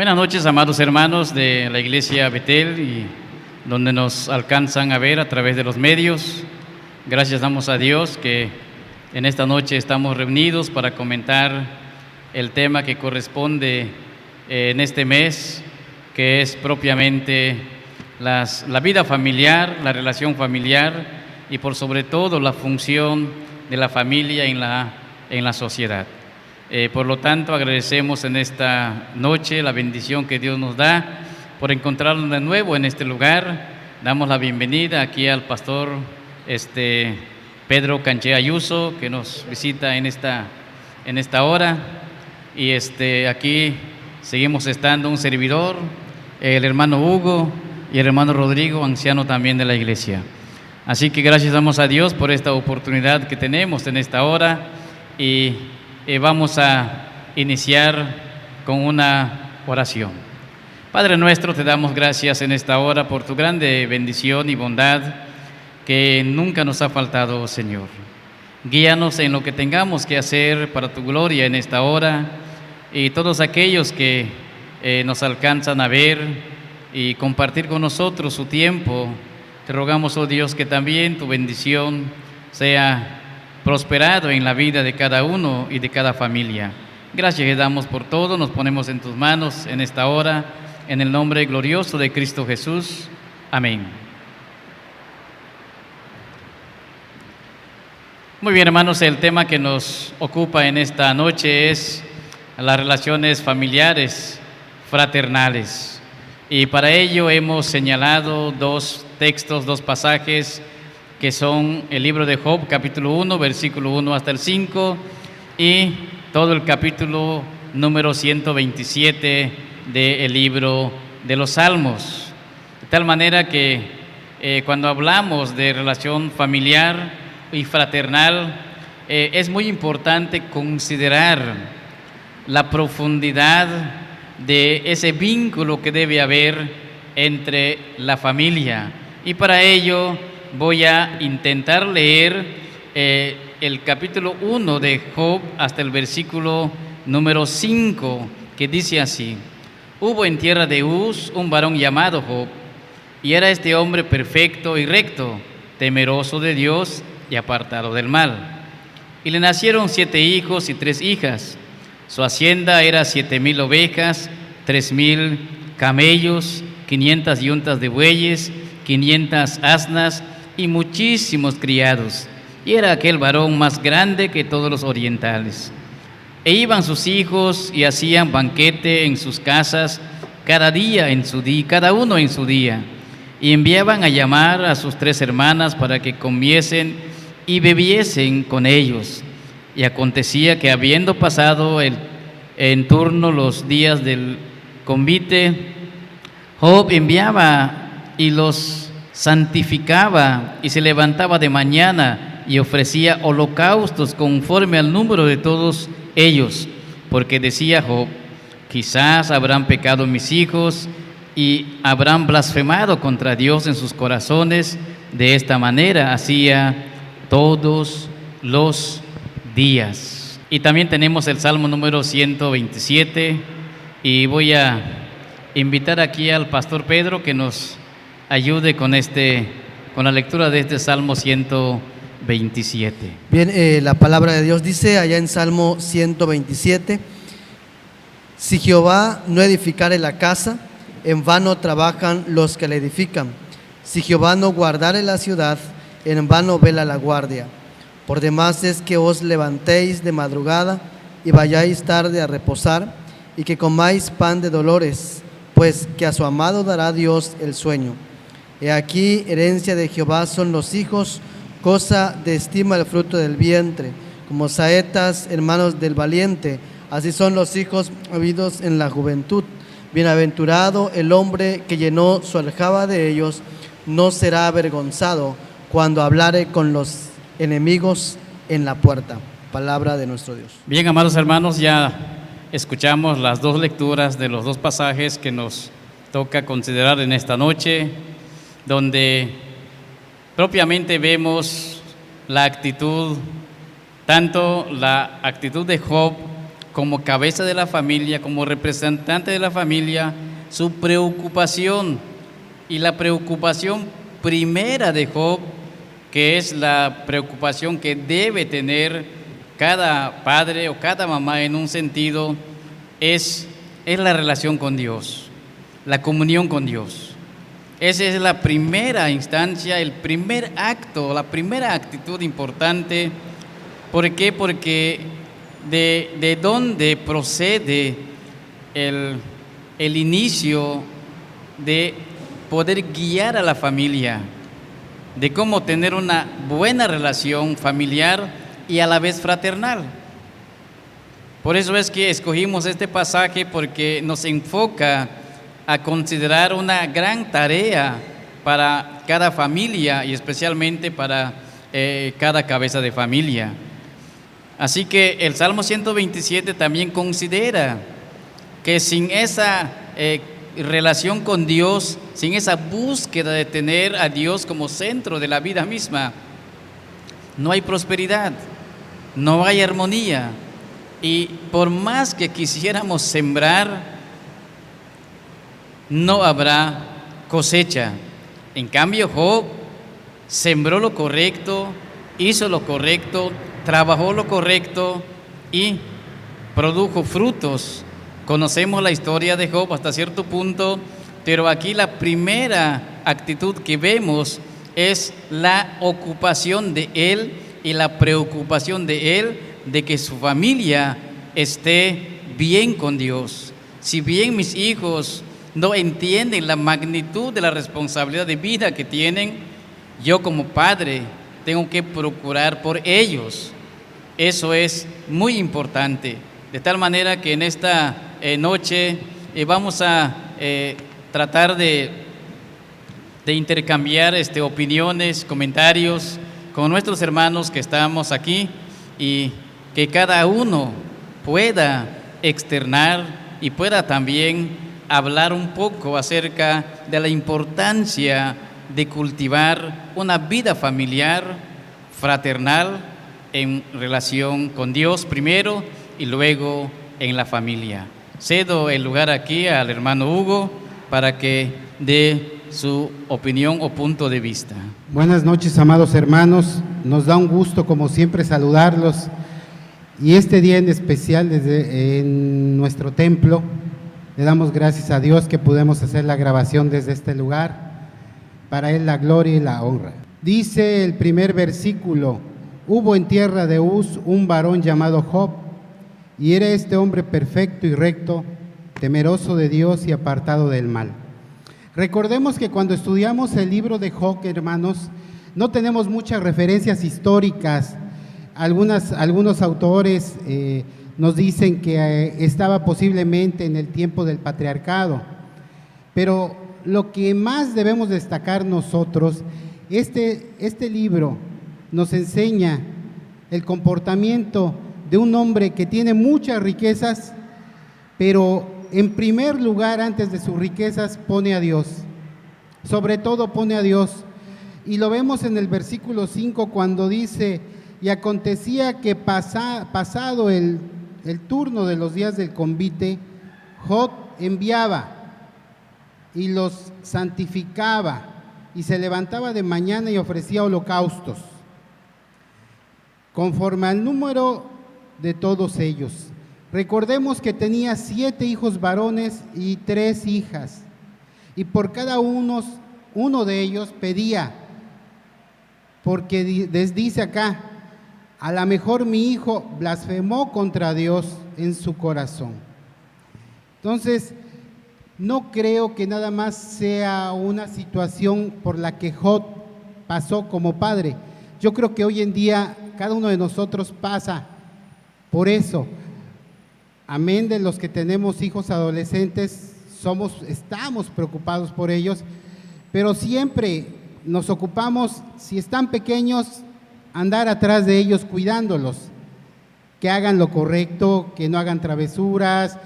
Buenas noches, amados hermanos de la Iglesia Betel y donde nos alcanzan a ver a través de los medios. Gracias damos a Dios que en esta noche estamos reunidos para comentar el tema que corresponde en este mes, que es propiamente la vida familiar, la relación familiar y por sobre todo la función de la familia en la sociedad. Por lo tanto, agradecemos en esta noche la bendición que Dios nos da por encontrarnos de nuevo en este lugar. Damos la bienvenida aquí al pastor Pedro Canché Ayuso, que nos visita en esta hora. Y aquí seguimos estando un servidor, el hermano Hugo y el hermano Rodrigo, anciano también de la iglesia. Así que gracias damos a Dios por esta oportunidad que tenemos en esta hora y vamos a iniciar con una oración. Padre nuestro, te damos gracias en esta hora por tu grande bendición y bondad que nunca nos ha faltado, Señor. Guíanos en lo que tengamos que hacer para tu gloria en esta hora y todos aquellos que nos alcanzan a ver y compartir con nosotros su tiempo. Te rogamos, oh Dios, que también tu bendición sea prosperado en la vida de cada uno y de cada familia. Gracias te damos por todo, nos ponemos en tus manos en esta hora, en el nombre glorioso de Cristo Jesús. Amén. Muy bien, hermanos, el tema que nos ocupa en esta noche es las relaciones familiares, fraternales. Y para ello hemos señalado dos textos, dos pasajes que son el libro de Job, capítulo 1, versículo 1 hasta el 5, y todo el capítulo número 127 del libro de los Salmos. De tal manera que cuando hablamos de relación familiar y fraternal, es muy importante considerar la profundidad de ese vínculo que debe haber entre la familia. Y para ello voy a intentar leer el capítulo 1 de Job hasta el versículo número 5, que dice así: Hubo en tierra de Uz un varón llamado Job, y era este hombre perfecto y recto, temeroso de Dios y apartado del mal. Y le nacieron 7 hijos y 3 hijas. Su hacienda era 7,000 ovejas, 3,000 camellos, 500 yuntas de bueyes, 500 asnas y muchísimos criados, y era aquel varón más grande que todos los orientales. E iban sus hijos y hacían banquete en sus casas cada uno en su día, y enviaban a llamar a sus 3 hermanas para que comiesen y bebiesen con ellos. Y acontecía que habiendo pasado en turno los días del convite, Job enviaba y los santificaba y se levantaba de mañana y ofrecía holocaustos conforme al número de todos ellos, porque decía Job: quizás habrán pecado mis hijos y habrán blasfemado contra Dios en sus corazones. De esta manera hacía todos los días. Y también tenemos el Salmo número 127 y voy a invitar aquí al pastor Pedro que nos ayude con la lectura de este Salmo 127. Bien, la palabra de Dios dice allá en Salmo 127: Si Jehová no edificare la casa, en vano trabajan los que la edifican. Si Jehová no guardare la ciudad, en vano vela la guardia. Por demás es que os levantéis de madrugada y vayáis tarde a reposar, y que comáis pan de dolores, pues que a su amado dará Dios el sueño. He aquí, herencia de Jehová son los hijos, cosa de estima el fruto del vientre. Como saetas en manos del valiente, así son los hijos habidos en la juventud. Bienaventurado el hombre que llenó su aljaba de ellos, no será avergonzado cuando hablare con los enemigos en la puerta. Palabra de nuestro Dios. Bien, amados hermanos, ya escuchamos las dos lecturas de los dos pasajes que nos toca considerar en esta noche, donde propiamente vemos la actitud, tanto la actitud de Job como cabeza de la familia, como representante de la familia, su preocupación. Y la preocupación primera de Job, que es la preocupación que debe tener cada padre o cada mamá en un sentido, es la relación con Dios, la comunión con Dios. Esa es la primera instancia, el primer acto, la primera actitud importante. ¿Por qué? Porque de dónde procede el inicio de poder guiar a la familia, de cómo tener una buena relación familiar y a la vez fraternal. Por eso es que escogimos este pasaje, porque nos enfoca a considerar una gran tarea para cada familia y especialmente para cada cabeza de familia. Así que el Salmo 127 también considera que sin esa relación con Dios, sin esa búsqueda de tener a Dios como centro de la vida misma, no hay prosperidad, no hay armonía. Y por más que quisiéramos sembrar, no habrá cosecha. En cambio, Job sembró lo correcto, hizo lo correcto, trabajó lo correcto y produjo frutos. Conocemos la historia de Job hasta cierto punto, pero aquí la primera actitud que vemos es la ocupación de él y la preocupación de él de que su familia esté bien con Dios. Si bien mis hijos no entienden la magnitud de la responsabilidad de vida que tienen, yo como padre tengo que procurar por ellos. Eso es muy importante. De tal manera que en esta noche vamos a tratar de intercambiar opiniones, comentarios con nuestros hermanos que estamos aquí, y que cada uno pueda externar y pueda también hablar un poco acerca de la importancia de cultivar una vida familiar, fraternal, en relación con Dios primero y luego en la familia. Cedo el lugar aquí al hermano Hugo para que dé su opinión o punto de vista. Buenas noches, amados hermanos. Nos da un gusto, como siempre, saludarlos. Y este día en especial, en nuestro templo, le damos gracias a Dios que podemos hacer la grabación desde este lugar. Para Él la gloria y la honra. Dice el primer versículo: hubo en tierra de Uz un varón llamado Job, y era este hombre perfecto y recto, temeroso de Dios y apartado del mal. Recordemos que cuando estudiamos el libro de Job, hermanos, no tenemos muchas referencias históricas. Algunos autores nos dicen que estaba posiblemente en el tiempo del patriarcado, pero lo que más debemos destacar nosotros, este libro nos enseña el comportamiento de un hombre que tiene muchas riquezas, pero en primer lugar, antes de sus riquezas, pone a Dios. Sobre todo pone a Dios. Y lo vemos en el versículo 5 cuando dice: y acontecía que pasado el turno de los días del convite, Job enviaba y los santificaba, y se levantaba de mañana y ofrecía holocaustos, conforme al número de todos ellos. Recordemos que tenía 7 hijos varones y 3 hijas, y por cada uno de ellos pedía, porque les dice acá: a lo mejor mi hijo blasfemó contra Dios en su corazón. Entonces, no creo que nada más sea una situación por la que Job pasó como padre. Yo creo que hoy en día cada uno de nosotros pasa por eso. Amén de los que tenemos hijos adolescentes, estamos preocupados por ellos, pero siempre nos ocupamos, si están pequeños, andar atrás de ellos cuidándolos, que hagan lo correcto, que no hagan travesuras.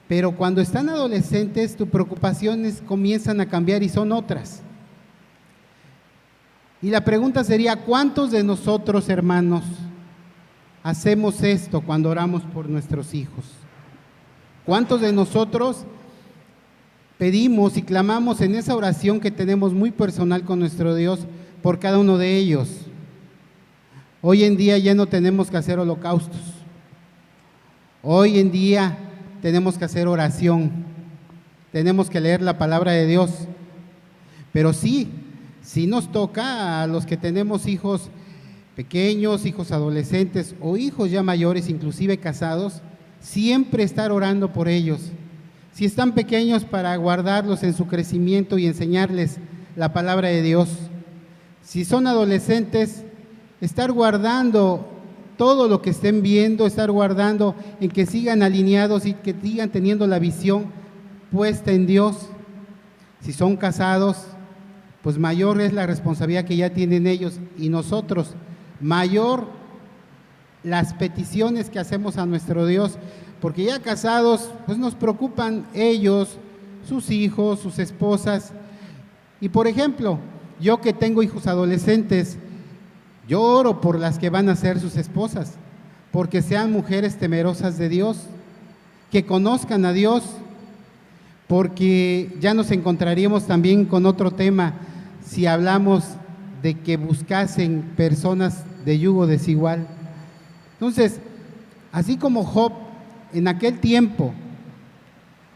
Pero cuando están adolescentes, tus preocupaciones comienzan a cambiar y son otras. Y la pregunta sería: ¿cuántos de nosotros, hermanos, hacemos esto cuando oramos por nuestros hijos? ¿Cuántos de nosotros pedimos y clamamos en esa oración que tenemos muy personal con nuestro Dios por cada uno de ellos? Hoy en día ya no tenemos que hacer holocaustos. Hoy en día tenemos que hacer oración. Tenemos que leer la palabra de Dios. Pero sí nos toca a los que tenemos hijos pequeños, hijos adolescentes o hijos ya mayores, inclusive casados, siempre estar orando por ellos. Si están pequeños, para guardarlos en su crecimiento y enseñarles la palabra de Dios. Si son adolescentes, estar guardando todo lo que estén viendo, estar guardando en que sigan alineados y que sigan teniendo la visión puesta en Dios. Si son casados, pues mayor es la responsabilidad que ya tienen ellos, y nosotros, mayor las peticiones que hacemos a nuestro Dios, porque ya casados, pues nos preocupan ellos, sus hijos, sus esposas. Y por ejemplo, yo que tengo hijos adolescentes, yo oro por las que van a ser sus esposas, porque sean mujeres temerosas de Dios, que conozcan a Dios, porque ya nos encontraríamos también con otro tema si hablamos de que buscasen personas de yugo desigual. Entonces, así como Job en aquel tiempo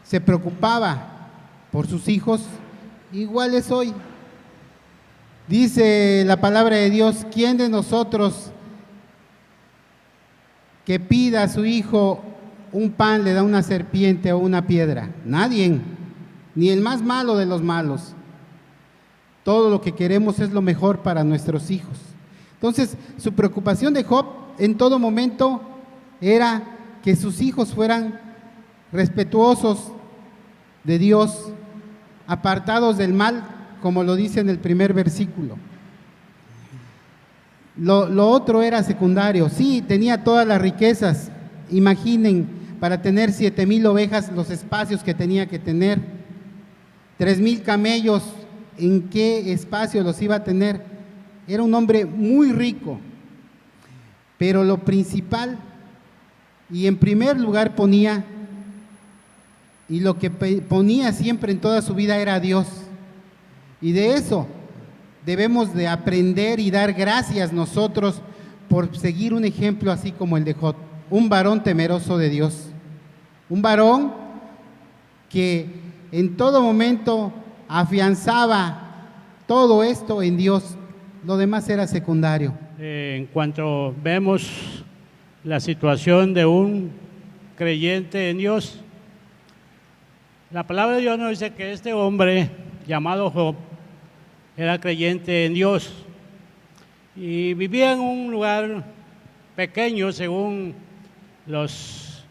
se preocupaba por sus hijos, igual es hoy. Dice la palabra de Dios: ¿quién de nosotros que pida a su hijo un pan le da una serpiente o una piedra? Nadie, ni el más malo de los malos. Todo lo que queremos es lo mejor para nuestros hijos. Entonces, su preocupación de Job en todo momento era que sus hijos fueran respetuosos de Dios, apartados del mal, como lo dice en el primer versículo. Lo otro era secundario. Sí, tenía todas las riquezas. Imaginen, para tener 7,000 ovejas, los espacios que tenía que tener. 3,000 camellos, ¿en qué espacio los iba a tener? Era un hombre muy rico. Pero lo principal, y en primer lugar ponía, y lo que ponía siempre en toda su vida era Dios. Y de eso debemos de aprender y dar gracias nosotros por seguir un ejemplo así como el de Job, un varón temeroso de Dios, un varón que en todo momento afianzaba todo esto en Dios, lo demás era secundario. En cuanto vemos la situación de un creyente en Dios, la palabra de Dios nos dice que este hombre llamado Job era creyente en Dios y vivía en un lugar pequeño, según los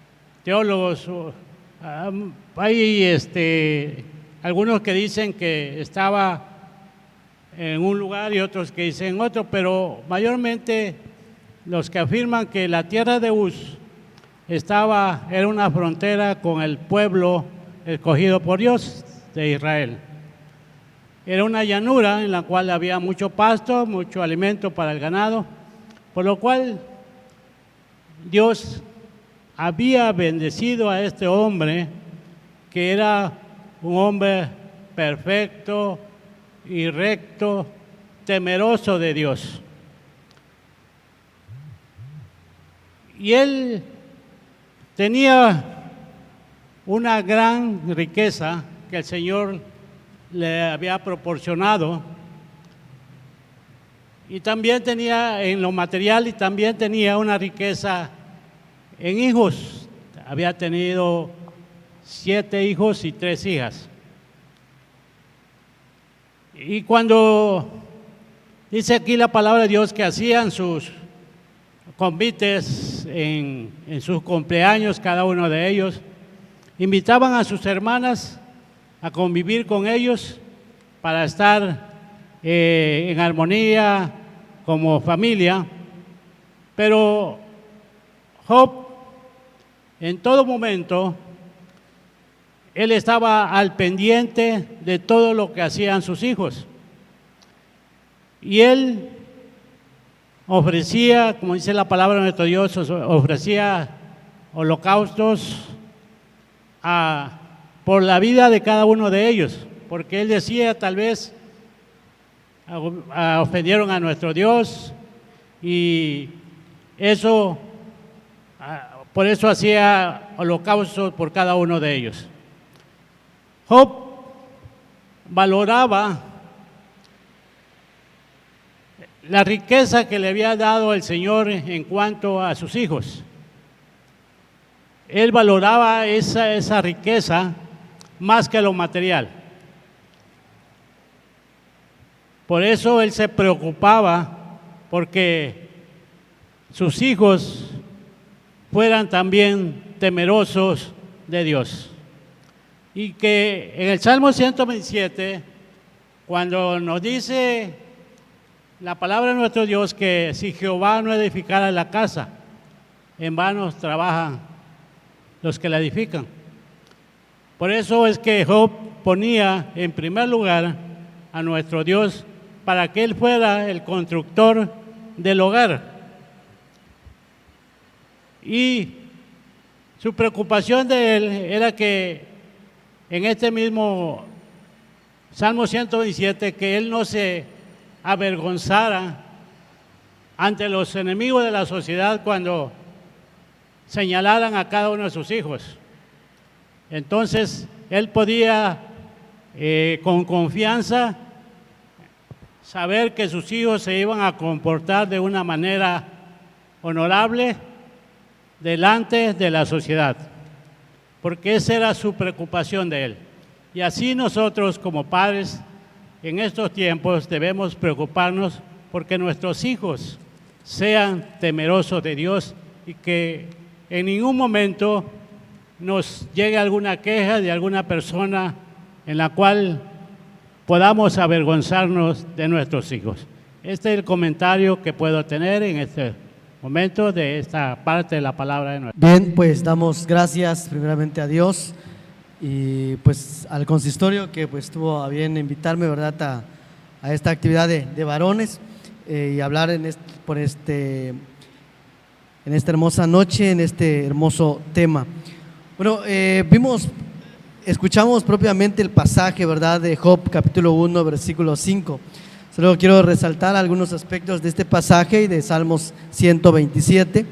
teólogos. Hay algunos que dicen que estaba en un lugar y otros que dicen otro, pero mayormente los que afirman que la tierra de Uz era una frontera con el pueblo escogido por Dios de Israel. Era una llanura en la cual había mucho pasto, mucho alimento para el ganado, por lo cual Dios había bendecido a este hombre, que era un hombre perfecto y recto, temeroso de Dios. Y él tenía una gran riqueza que el Señor le había proporcionado, y también tenía en lo material, y también tenía una riqueza en hijos. Había tenido 7 hijos y 3 hijas. Y cuando dice aquí la palabra de Dios que hacían sus convites en sus cumpleaños, cada uno de ellos, invitaban a sus hermanas a convivir con ellos para estar en armonía como familia. Pero Job, en todo momento, él estaba al pendiente de todo lo que hacían sus hijos. Y él ofrecía, como dice la palabra de nuestro Dios, ofrecía holocaustos por la vida de cada uno de ellos, porque él decía, tal vez ofendieron a nuestro Dios y eso, por eso hacía holocaustos por cada uno de ellos. Job valoraba la riqueza que le había dado el Señor en cuanto a sus hijos. Él valoraba esa riqueza más que lo material. Por eso él se preocupaba porque sus hijos fueran también temerosos de Dios. Y que en el Salmo 127, cuando nos dice la palabra de nuestro Dios que si Jehová no edificara la casa, en vano trabajan los que la edifican. Por eso es que Job ponía en primer lugar a nuestro Dios para que Él fuera el constructor del hogar. Y su preocupación de él era que en este mismo Salmo 127, que él no se avergonzara ante los enemigos de la sociedad cuando señalaran a cada uno de sus hijos. Entonces, él podía con confianza saber que sus hijos se iban a comportar de una manera honorable delante de la sociedad, porque esa era su preocupación de él. Y así nosotros como padres en estos tiempos debemos preocuparnos porque nuestros hijos sean temerosos de Dios y que en ningún momento nos llegue alguna queja de alguna persona en la cual podamos avergonzarnos de nuestros hijos. Este es el comentario que puedo tener en este momento de esta parte de la palabra de nuestro. Bien, pues damos gracias primeramente a Dios y pues al consistorio que pues tuvo a bien invitarme, ¿verdad?, a esta actividad de varones y hablar en esta hermosa noche, en este hermoso tema. Bueno, escuchamos propiamente el pasaje, ¿verdad?, de Job capítulo 1, versículo 5. Solo quiero resaltar algunos aspectos de este pasaje y de Salmos 127.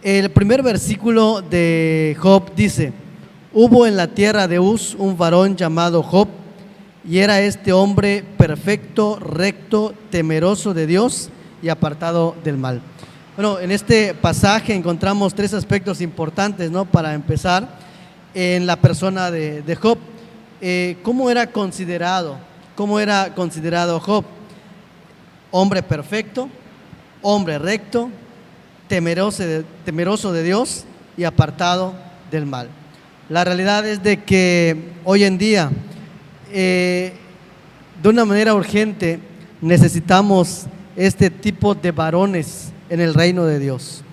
El primer versículo de Job dice: hubo en la tierra de Uz un varón llamado Job, y era este hombre perfecto, recto, temeroso de Dios y apartado del mal. Bueno, en este pasaje encontramos tres aspectos importantes, ¿no?, para empezar, en la persona de Job. ¿Cómo era considerado Job? Hombre perfecto, hombre recto, temeroso de Dios y apartado del mal. La realidad es de que hoy en día, de una manera urgente, necesitamos este tipo de varones en el reino de Dios.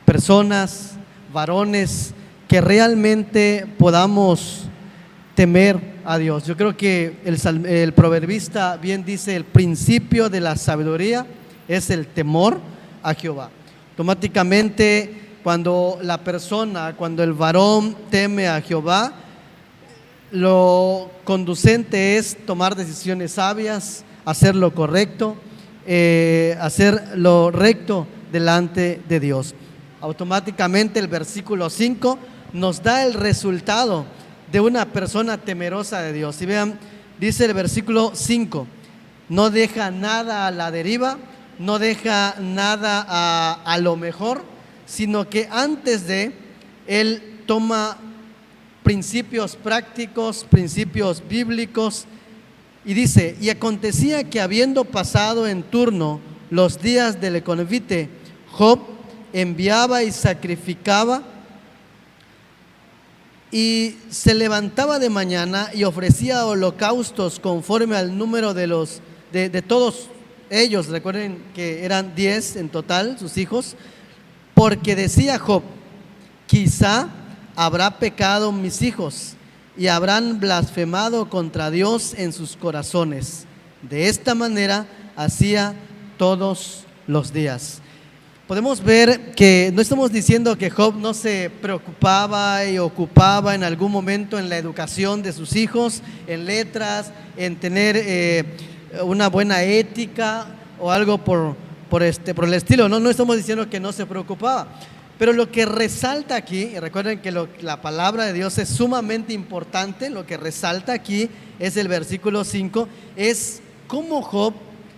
Personas, varones que realmente podamos temer a Dios. Yo creo que el proverbista bien dice: el principio de la sabiduría es el temor a Jehová. Automáticamente, cuando el varón teme a Jehová, lo conducente es tomar decisiones sabias, hacer lo correcto, hacer lo recto delante de Dios. Automáticamente el versículo 5 nos da el resultado de una persona temerosa de Dios. Y vean, dice el versículo 5: no deja nada a la deriva, no deja nada a lo mejor, sino que antes de él toma principios prácticos, principios bíblicos, y dice: y acontecía que habiendo pasado en turno los días del convite, Job enviaba y sacrificaba, y se levantaba de mañana y ofrecía holocaustos conforme al número de todos ellos. Recuerden que eran 10 en total sus hijos, porque decía Job: quizá habrá pecado mis hijos y habrán blasfemado contra Dios en sus corazones. De esta manera hacía todos los días. Podemos ver que no estamos diciendo que Job no se preocupaba y ocupaba en algún momento en la educación de sus hijos, en letras, en tener una buena ética o algo por el estilo. No estamos diciendo que no se preocupaba. Pero lo que resalta aquí, y recuerden que la palabra de Dios es sumamente importante, lo que resalta aquí es el versículo 5, es cómo Job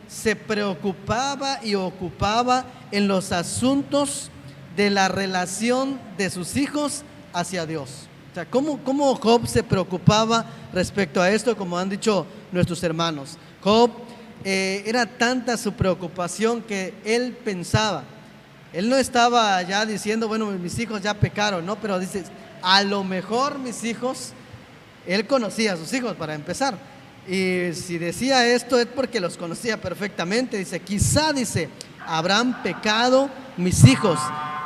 se preocupaba y ocupaba en los asuntos de la relación de sus hijos hacia Dios. O sea, cómo Job se preocupaba respecto a esto, como han dicho nuestros hermanos. Job era tanta su preocupación que él pensaba, él no estaba ya diciendo, bueno, mis hijos ya pecaron, ¿no? Pero dice, a lo mejor mis hijos, él conocía a sus hijos para empezar. Y si decía esto es porque los conocía perfectamente. Dice, quizá, dice, habrán pecado mis hijos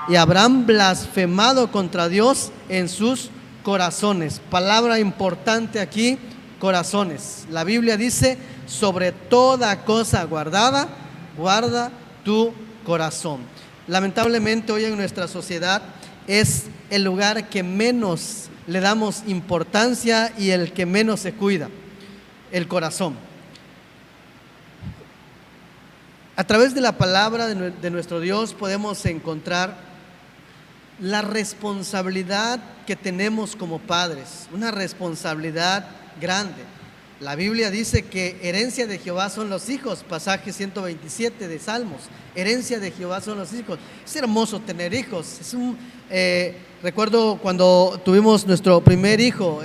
y habrán blasfemado contra Dios en sus corazones. Palabra importante aquí, corazones. La Biblia dice, sobre toda cosa guardada, guarda tu corazón. Lamentablemente hoy en nuestra sociedad es el lugar que menos le damos importancia y el que menos se cuida. El corazón. A través de la palabra de nuestro Dios podemos encontrar la responsabilidad que tenemos como padres, una responsabilidad grande. La Biblia dice que herencia de Jehová son los hijos, pasaje 127 de Salmos, herencia de Jehová son los hijos. Es hermoso tener hijos. Recuerdo cuando tuvimos nuestro primer hijo,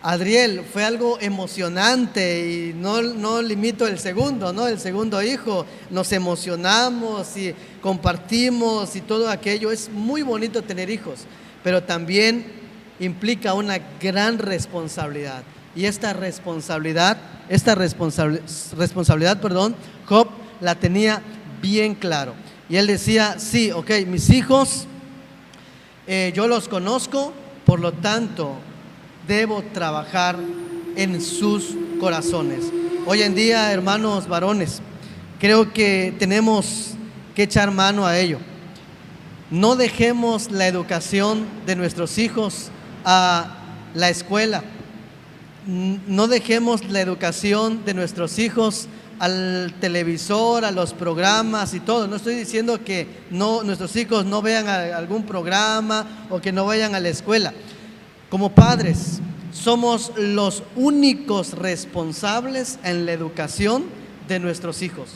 Adriel, fue algo emocionante y no limito el segundo, ¿no? El segundo hijo, nos emocionamos y compartimos y todo aquello. Es muy bonito tener hijos, pero también implica una gran responsabilidad. Y esta responsabilidad, Job la tenía bien claro. Y él decía, sí, ok, mis hijos, yo los conozco, por lo tanto, debo trabajar en sus corazones. Hoy en día, hermanos varones, creo que tenemos que echar mano a ello. No dejemos la educación de nuestros hijos a la escuela. No dejemos la educación de nuestros hijos al televisor, a los programas y todo. No estoy diciendo que nuestros hijos no vean algún programa o que no vayan a la escuela. Como padres, somos los únicos responsables en la educación de nuestros hijos.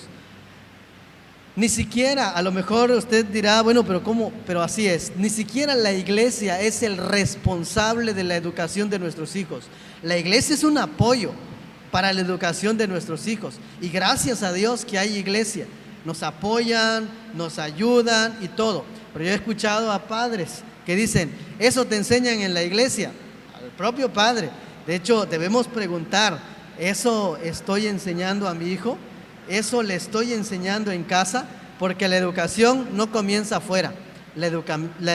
Ni siquiera, a lo mejor usted dirá, bueno, pero ¿cómo? Pero así es. Ni siquiera la iglesia es el responsable de la educación de nuestros hijos. La iglesia es un apoyo para la educación de nuestros hijos. Y gracias a Dios que hay iglesia. Nos apoyan, nos ayudan y todo. Pero yo he escuchado a padres que dicen, eso te enseñan en la iglesia. Al propio padre. De hecho, debemos preguntar, ¿eso estoy enseñando a mi hijo? ¿Eso le estoy enseñando en casa? Porque la educación no comienza afuera. La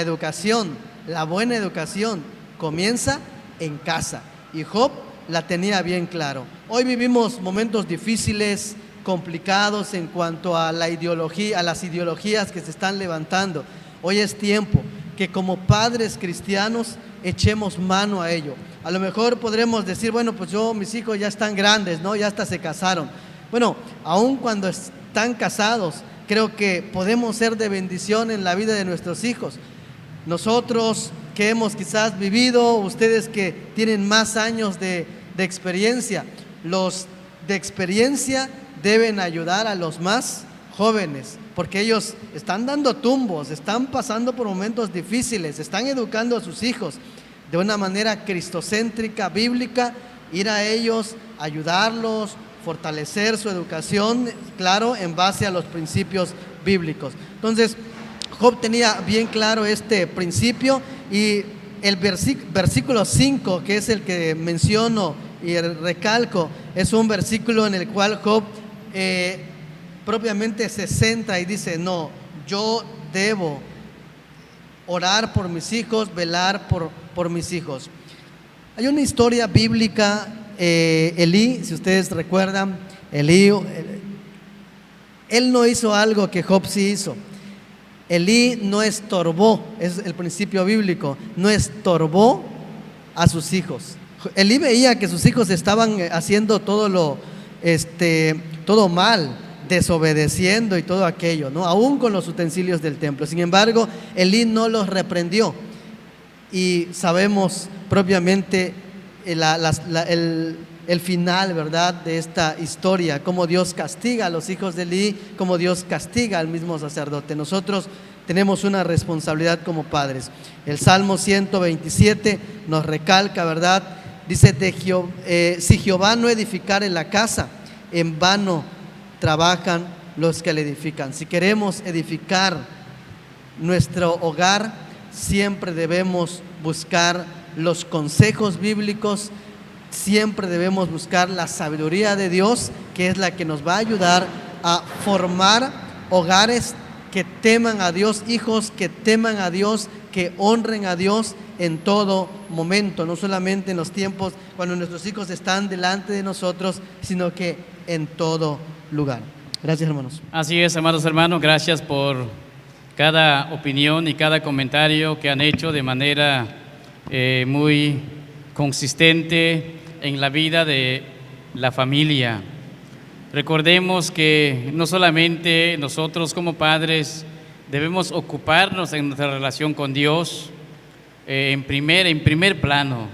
educación, la buena educación, comienza en casa. Y Job la tenía bien claro. Hoy vivimos momentos difíciles, complicados en cuanto a la ideología, a las ideologías que se están levantando. Hoy es tiempo que como padres cristianos echemos mano a ello. A lo mejor podremos decir, bueno, pues mis hijos ya están grandes, ¿no? Ya hasta se casaron. Bueno, aun cuando están casados, creo que podemos ser de bendición en la vida de nuestros hijos. Nosotros que hemos quizás vivido, ustedes que tienen más años de experiencia, los de experiencia deben ayudar a los más jóvenes, porque ellos están dando tumbos, están pasando por momentos difíciles, están educando a sus hijos de una manera cristocéntrica, bíblica, ir a ellos, ayudarlos, fortalecer su educación, claro, en base a los principios bíblicos. Entonces, Job tenía bien claro este principio y el versículo 5, que es el que menciono y recalco, es un versículo en el cual Job propiamente se centra y dice, no, yo debo orar por mis hijos, velar por mis hijos. Hay una historia bíblica, Elí, si ustedes recuerdan, Elí Él no hizo algo que Job sí hizo. Elí no estorbó, es el principio bíblico, no estorbó a sus hijos. Elí veía que sus hijos estaban haciendo todo mal, desobedeciendo y todo aquello, ¿no? Aún con los utensilios del templo. Sin embargo, Elí no los reprendió. Y sabemos propiamente el final, ¿verdad?, de esta historia, cómo Dios castiga a los hijos de Elí, cómo Dios castiga al mismo sacerdote. Nosotros tenemos una responsabilidad como padres. El Salmo 127 nos recalca, ¿verdad? Dice, si Jehová no edificare la casa, en vano trabajan los que la edifican. Si queremos edificar nuestro hogar, siempre debemos buscar los consejos bíblicos, siempre debemos buscar la sabiduría de Dios, que es la que nos va a ayudar a formar hogares que teman a Dios, hijos que teman a Dios, que honren a Dios en todo momento, no solamente en los tiempos cuando nuestros hijos están delante de nosotros, sino que en todo lugar. Gracias, hermanos. Así es, amados hermanos, gracias por cada opinión y cada comentario que han hecho de manera muy consistente en la vida de la familia. Recordemos que no solamente nosotros como padres debemos ocuparnos en nuestra relación con Dios en primer plano,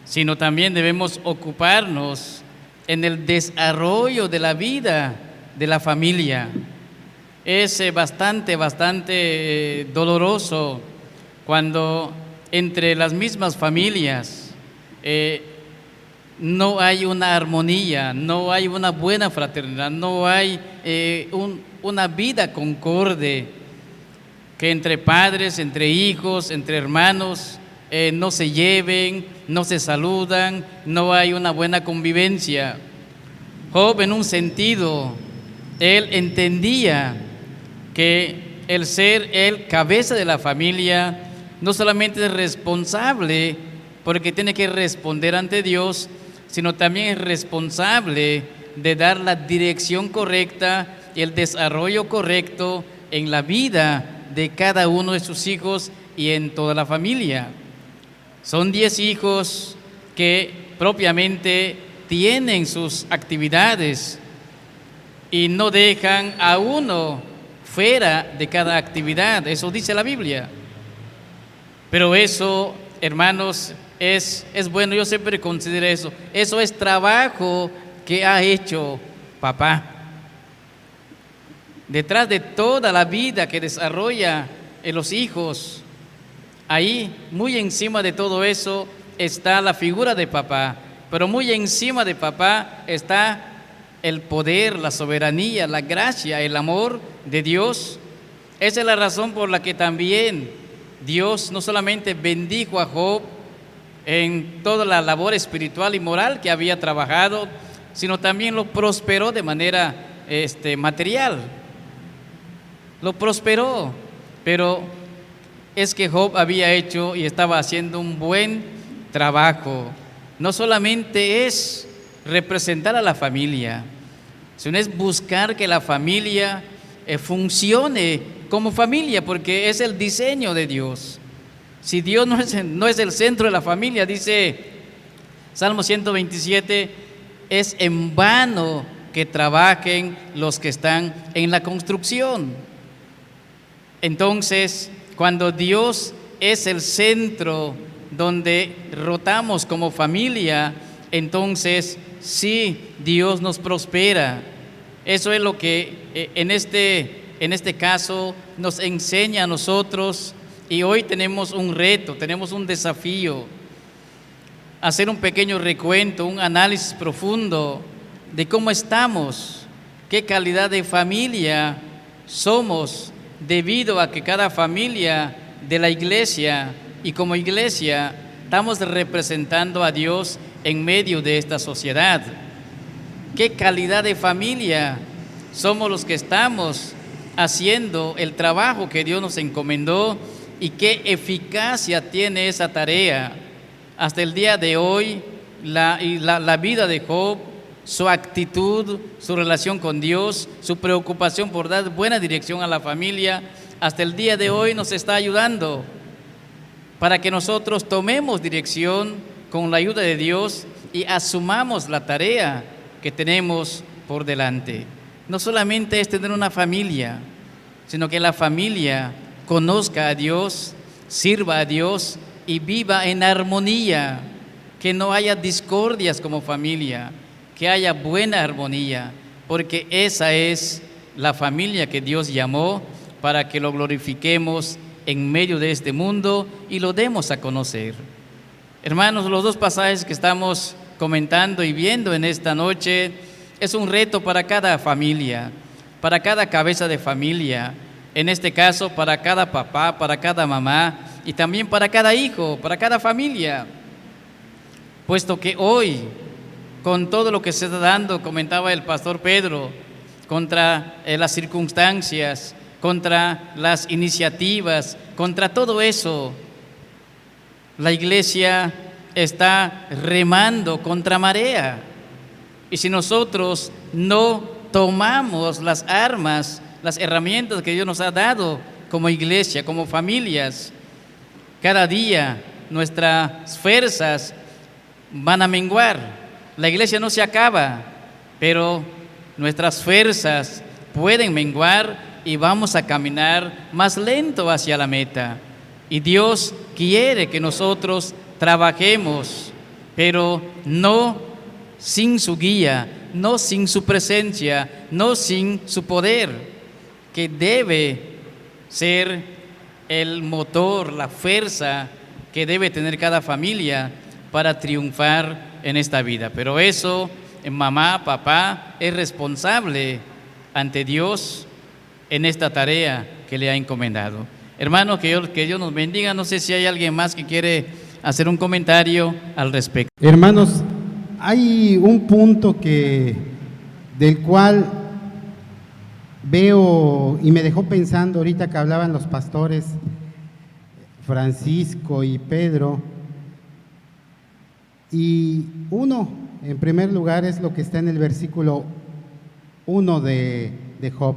sino también debemos ocuparnos en el desarrollo de la vida de la familia. Es bastante doloroso cuando entre las mismas familias no hay una armonía, no hay una buena fraternidad, no hay una vida concorde, que entre padres, entre hijos, entre hermanos no se lleven, no se saludan, no hay una buena convivencia. Job, en un sentido, él entendía que el ser el cabeza de la familia no solamente es responsable porque tiene que responder ante Dios, sino también es responsable de dar la dirección correcta y el desarrollo correcto en la vida de cada uno de sus hijos y en toda la familia. Son 10 hijos que propiamente tienen sus actividades y no dejan a uno fuera de cada actividad. Eso dice la Biblia. Pero eso, hermanos, es bueno. Yo siempre considero eso. Eso es trabajo que ha hecho papá. Detrás de toda la vida que desarrolla en los hijos, ahí, muy encima de todo eso, está la figura de papá. Pero muy encima de papá está el poder, la soberanía, la gracia, el amor de Dios. Esa es la razón por la que también Dios no solamente bendijo a Job en toda la labor espiritual y moral que había trabajado, sino también lo prosperó de manera material. Lo prosperó, pero es que Job había hecho y estaba haciendo un buen trabajo. No solamente es representar a la familia, sino es buscar que la familia funcione como familia, porque es el diseño de Dios. Si Dios no es el centro de la familia, dice Salmo 127, es en vano que trabajen los que están en la construcción. Entonces, cuando Dios es el centro donde rotamos como familia, entonces sí, Dios nos prospera. Eso es lo que en este caso nos enseña a nosotros, y hoy tenemos un reto, tenemos un desafío, hacer un pequeño recuento, un análisis profundo de cómo estamos, qué calidad de familia somos, debido a que cada familia de la iglesia y como iglesia estamos representando a Dios en medio de esta sociedad. ¿Qué calidad de familia somos los que estamos haciendo el trabajo que Dios nos encomendó y qué eficacia tiene esa tarea? Hasta el día de hoy, la vida de Job su actitud, su relación con Dios, su preocupación por dar buena dirección a la familia, hasta el día de hoy nos está ayudando para que nosotros tomemos dirección con la ayuda de Dios y asumamos la tarea que tenemos por delante. No solamente es tener una familia, sino que la familia conozca a Dios, sirva a Dios y viva en armonía, que no haya discordias como familia, que haya buena armonía, porque esa es la familia que Dios llamó para que lo glorifiquemos en medio de este mundo y lo demos a conocer. Hermanos, los dos pasajes que estamos comentando y viendo en esta noche es un reto para cada familia, para cada cabeza de familia, en este caso para cada papá, para cada mamá y también para cada hijo, para cada familia, puesto que hoy, con todo lo que se está dando, comentaba el pastor Pedro, contra las circunstancias, contra las iniciativas, contra todo eso, la iglesia está remando contra marea. Y si nosotros no tomamos las armas, las herramientas que Dios nos ha dado como iglesia, como familias, cada día nuestras fuerzas van a menguar. La iglesia no se acaba, pero nuestras fuerzas pueden menguar y vamos a caminar más lento hacia la meta. Y Dios quiere que nosotros trabajemos, pero no sin su guía, no sin su presencia, no sin su poder, que debe ser el motor, la fuerza que debe tener cada familia para triunfar en esta vida. Pero eso, mamá, papá, es responsable ante Dios en esta tarea que le ha encomendado. Hermanos, que Dios nos bendiga. No sé si hay alguien más que quiere hacer un comentario al respecto. Hermanos, hay un punto del cual veo y me dejó pensando ahorita que hablaban los pastores Francisco y Pedro. Y uno, en primer lugar, es lo que está en el versículo 1 de Job.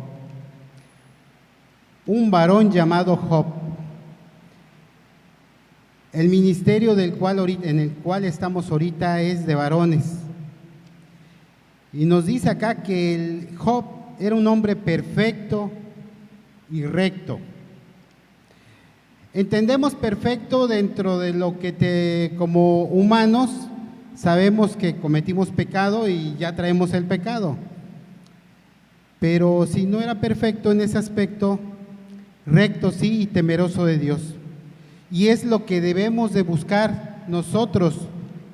Un varón llamado Job. El ministerio en el cual estamos ahorita es de varones. Y nos dice acá que el Job era un hombre perfecto y recto. Entendemos perfecto dentro de lo que como humanos sabemos que cometimos pecado y ya traemos el pecado. Pero si no era perfecto en ese aspecto, recto sí y temeroso de Dios. Y es lo que debemos de buscar nosotros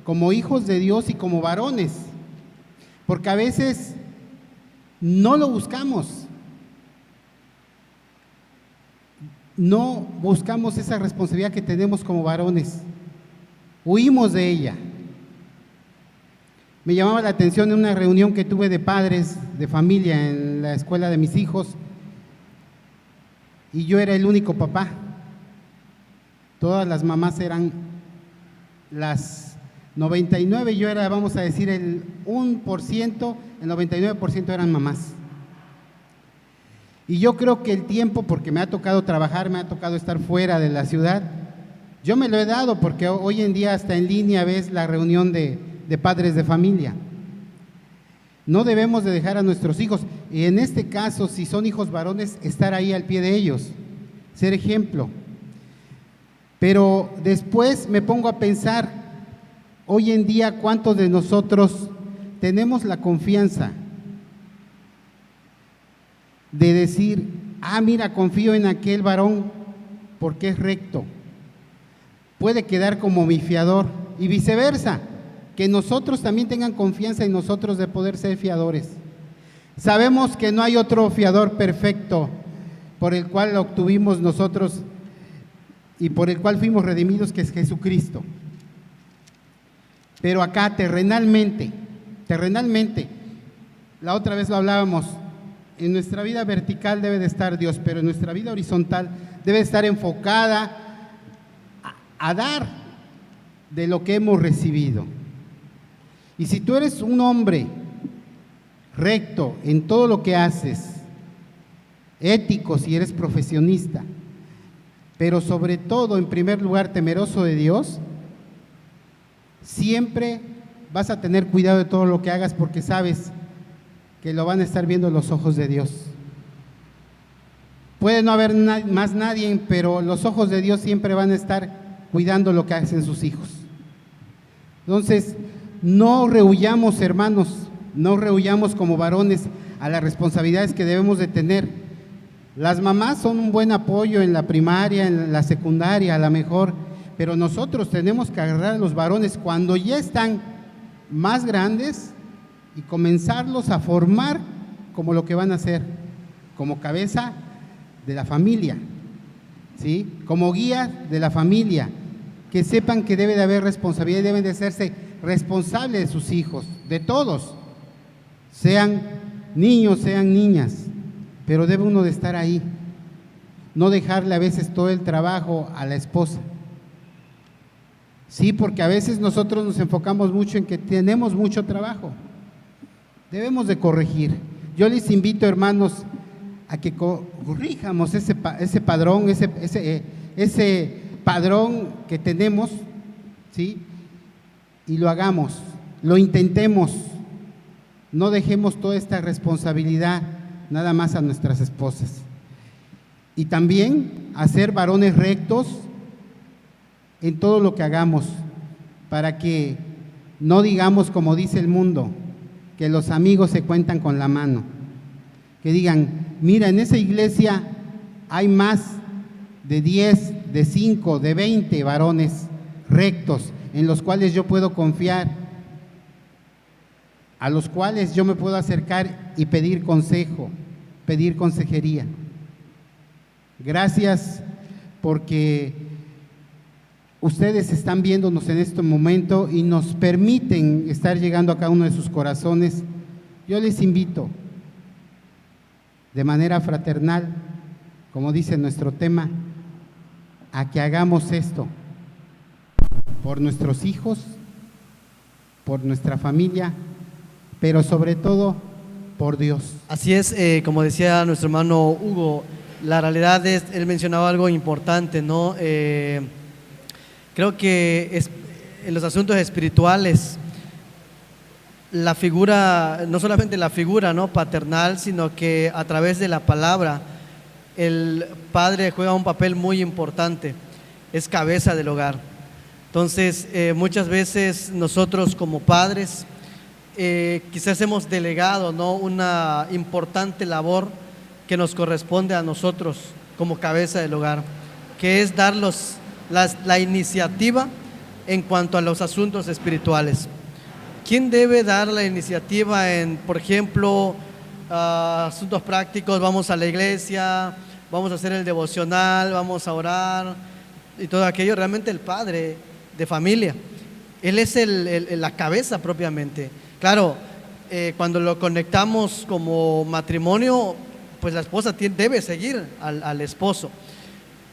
como hijos de Dios y como varones, porque a veces no lo buscamos, no buscamos esa responsabilidad que tenemos como varones, huimos de ella. Me llamaba la atención en una reunión que tuve de padres de familia en la escuela de mis hijos, y yo era el único papá. Todas las mamás eran las 99, yo era, vamos a decir, el 1%, el 99% eran mamás. Y yo creo que el tiempo, porque me ha tocado trabajar, me ha tocado estar fuera de la ciudad, yo me lo he dado, porque hoy en día hasta en línea ves la reunión de padres de familia. No debemos de dejar a nuestros hijos, y en este caso, si son hijos varones, estar ahí al pie de ellos, ser ejemplo. Pero después me pongo a pensar, hoy en día, ¿cuántos de nosotros tenemos la confianza de decir, mira, confío en aquel varón porque es recto? Puede quedar como mi fiador, y viceversa, que nosotros también tengan confianza en nosotros de poder ser fiadores. Sabemos que no hay otro fiador perfecto por el cual obtuvimos nosotros y por el cual fuimos redimidos, que es Jesucristo. Pero acá terrenalmente, la otra vez lo hablábamos, en nuestra vida vertical debe de estar Dios, pero en nuestra vida horizontal debe estar enfocada a dar de lo que hemos recibido. Y si tú eres un hombre recto en todo lo que haces, ético si eres profesionista, pero sobre todo, en primer lugar, temeroso de Dios, siempre vas a tener cuidado de todo lo que hagas porque sabes que lo van a estar viendo los ojos de Dios. Puede no haber más nadie, pero los ojos de Dios siempre van a estar cuidando lo que hacen sus hijos. Entonces, no rehuyamos, hermanos, no rehuyamos como varones a las responsabilidades que debemos de tener. Las mamás son un buen apoyo en la primaria, en la secundaria, a lo mejor, pero nosotros tenemos que agarrar a los varones cuando ya están más grandes y comenzarlos a formar como lo que van a ser, como cabeza de la familia, ¿sí? Como guía de la familia, que sepan que debe de haber responsabilidad y deben de hacerse responsables de sus hijos, de todos, sean niños, sean niñas, pero debe uno de estar ahí, no dejarle a veces todo el trabajo a la esposa. Sí, porque a veces nosotros nos enfocamos mucho en que tenemos mucho trabajo, debemos de corregir. Yo les invito, hermanos, a que corrijamos ese padrón, ese padrón que tenemos, ¿sí? Y lo hagamos, lo intentemos, no dejemos toda esta responsabilidad nada más a nuestras esposas. Y también a ser varones rectos en todo lo que hagamos, para que no digamos como dice el mundo, que los amigos se cuentan con la mano, que digan, mira, en esa iglesia hay más de 10, de 5, de 20 varones rectos en los cuales yo puedo confiar, a los cuales yo me puedo acercar y pedir consejo, pedir consejería. Gracias porque ustedes están viéndonos en este momento y nos permiten estar llegando a cada uno de sus corazones. Yo les invito de manera fraternal, como dice nuestro tema, a que hagamos esto por nuestros hijos, por nuestra familia, pero sobre todo por Dios. Así es, como decía nuestro hermano Hugo, la realidad es, él mencionaba algo importante, ¿no? Creo que en los asuntos espirituales, la figura, no solamente la figura, ¿no?, paternal, sino que a través de la palabra, el padre juega un papel muy importante, es cabeza del hogar. Entonces, muchas veces nosotros como padres, quizás hemos delegado, ¿no?, una importante labor que nos corresponde a nosotros como cabeza del hogar, que es dar la iniciativa en cuanto a los asuntos espirituales. ¿Quién debe dar la iniciativa en, por ejemplo, asuntos prácticos? Vamos a la iglesia, vamos a hacer el devocional, vamos a orar y todo aquello. Realmente el padre de familia, él es la cabeza propiamente. Claro, cuando lo conectamos como matrimonio, pues la esposa debe seguir al esposo.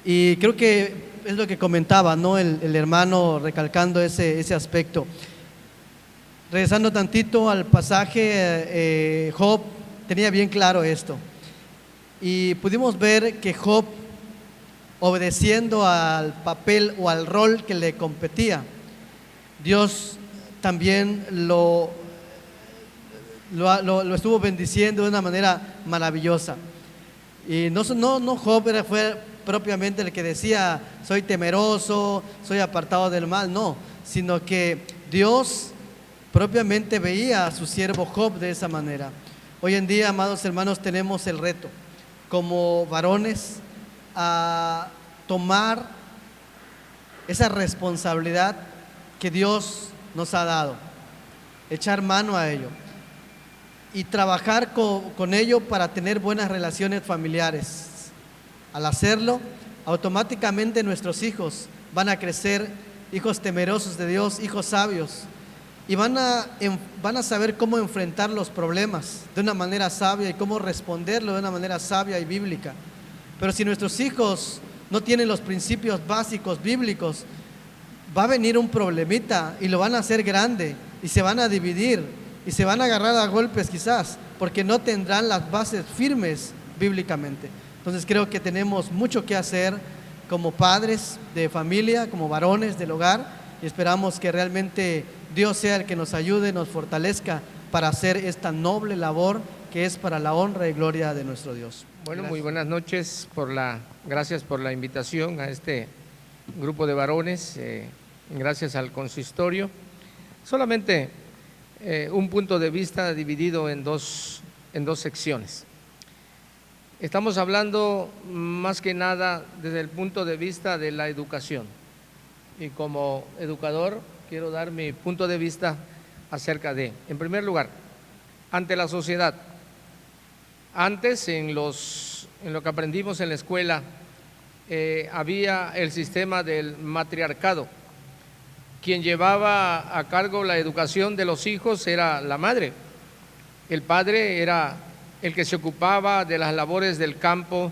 Y creo que es lo que comentaba, ¿no?, el hermano, recalcando ese aspecto. Regresando tantito al pasaje, Job tenía bien claro esto. Y pudimos ver que Job, obedeciendo al papel o al rol que le competía, Dios también lo estuvo bendiciendo de una manera maravillosa. Y no Job fue propiamente el que decía, soy temeroso, soy apartado del mal, no, sino que Dios propiamente veía a su siervo Job de esa manera. Hoy en día, amados hermanos, tenemos el reto como varones a tomar esa responsabilidad que Dios nos ha dado, echar mano a ello y trabajar con ello para tener buenas relaciones familiares. Al hacerlo, automáticamente nuestros hijos van a crecer hijos temerosos de Dios, hijos sabios, y van a saber cómo enfrentar los problemas de una manera sabia y cómo responderlo de una manera sabia y bíblica. Pero si nuestros hijos no tienen los principios básicos bíblicos, va a venir un problemita y lo van a hacer grande y se van a dividir y se van a agarrar a golpes quizás, porque no tendrán las bases firmes bíblicamente. Entonces creo que tenemos mucho que hacer como padres de familia, como varones del hogar, y esperamos que realmente Dios sea el que nos ayude, nos fortalezca para hacer esta noble labor que es para la honra y gloria de nuestro Dios. Bueno, Gracias. muy buenas noches, gracias por la invitación a este grupo de varones, gracias al consistorio. Solamente un punto de vista dividido en dos secciones. Estamos hablando más que nada desde el punto de vista de la educación, y como educador quiero dar mi punto de vista acerca de, en primer lugar, ante la sociedad. Antes, en lo que aprendimos en la escuela, había el sistema del matriarcado. Quien llevaba a cargo la educación de los hijos era la madre. El padre era el que se ocupaba de las labores del campo,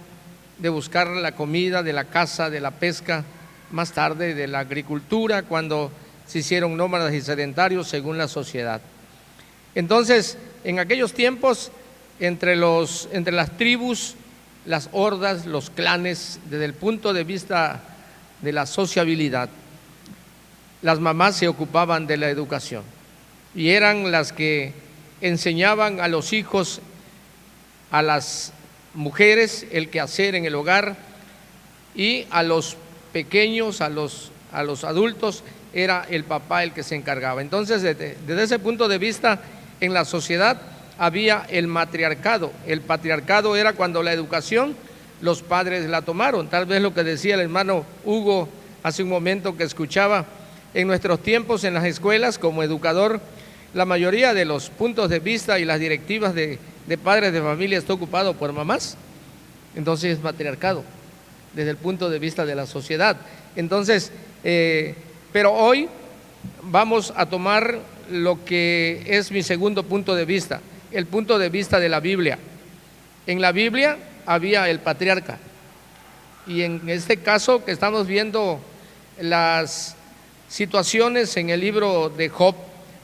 de buscar la comida, de la caza, de la pesca, más tarde de la agricultura, cuando se hicieron nómadas y sedentarios según la sociedad. Entonces, en aquellos tiempos, entre las tribus, las hordas, los clanes, desde el punto de vista de la sociabilidad, las mamás se ocupaban de la educación y eran las que enseñaban a los hijos, a las mujeres, el quehacer en el hogar, y a los pequeños, a los adultos, era el papá el que se encargaba. Entonces, desde ese punto de vista, en la sociedad había el matriarcado. El patriarcado era cuando la educación los padres la tomaron. Tal vez lo que decía el hermano Hugo hace un momento que escuchaba, en nuestros tiempos en las escuelas como educador, la mayoría de los puntos de vista y las directivas de padres de familia está ocupado por mamás. Entonces es matriarcado desde el punto de vista de la sociedad. Entonces, pero hoy vamos a tomar lo que es mi segundo punto de vista, el punto de vista de la Biblia. En la Biblia había el patriarca, y en este caso que estamos viendo las situaciones en el libro de Job,